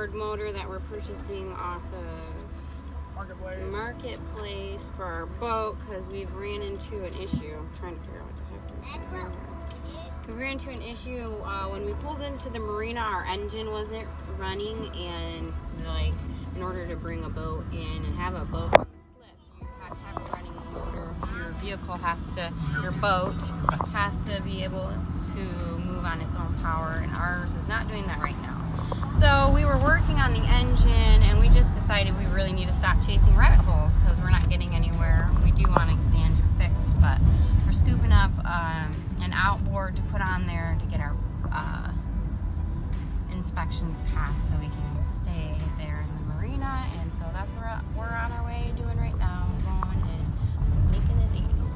outboard motor that we're purchasing off of Marketplace for our boat because we've ran into an issue. I'm trying to figure out what the heck to do. We ran into an issue when we pulled into the marina. Our engine wasn't running, and like in order to bring a boat in and have a boat on the slip, you have to have a running motor. Your vehicle your boat has to be able to move on its own power, and ours is not doing that right now. So we were working on the engine, and we just decided we really need to stop chasing rabbit holes because we're not getting anywhere. We do want to get the engine fixed, but we're scooping up an outboard to put on there to get our inspections passed so we can stay there in the marina. And so that's what we're on our way doing right now, going and making a deal.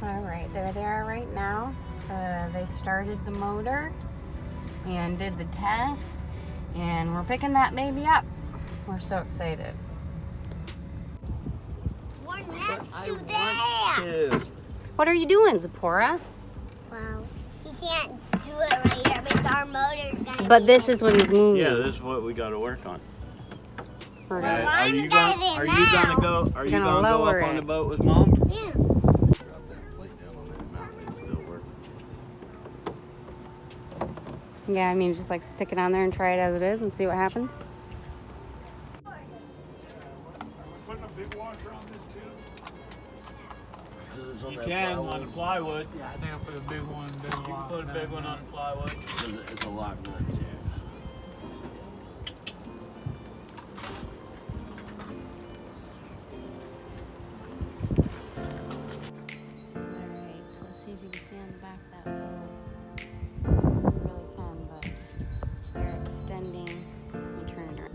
All right, there they are right now. They started the motor and did the test, and we're picking that baby up. We're so excited. We're next to there. What are you doing, Zipporah? Well, he can't do it right here, but our motor's gonna. But this is what he's moving. Yeah, this is what we got to work on. Are you gonna go up on the boat with Mom? Yeah. Yeah, I mean, just like stick it on there and try it as it is and see what happens. Putting a big washer on this too? You can on the plywood. Yeah, I think I'll put a big one. You can put a big one on the plywood. It's a lot good too. Alright, let's see if you can see on the back of that bowl. You really can, but you're extending. You turn it around.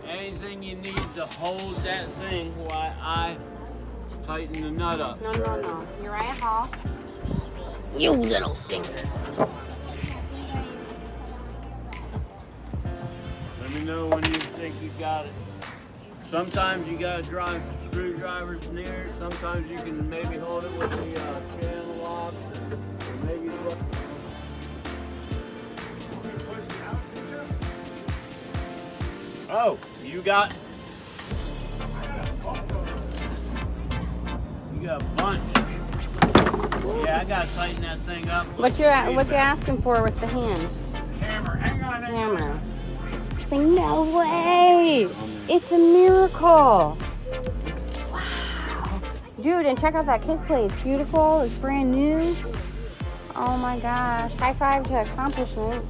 Anything you need to hold that thing while I tighten the nut up. No. Uriah Hall. You little stinker. Let me know when you think you got it. Sometimes you gotta drive screwdrivers near. Sometimes you can maybe hold it with the channel lock, or maybe. Oh, you got a bunch. Yeah, I gotta tighten that thing up. What you asking for with the hand? Hammer, hang on. Hammer. No way! It's a miracle. Wow. Dude, and check out that Kickplate. It's beautiful. It's brand new. Oh my gosh. High five to accomplishments.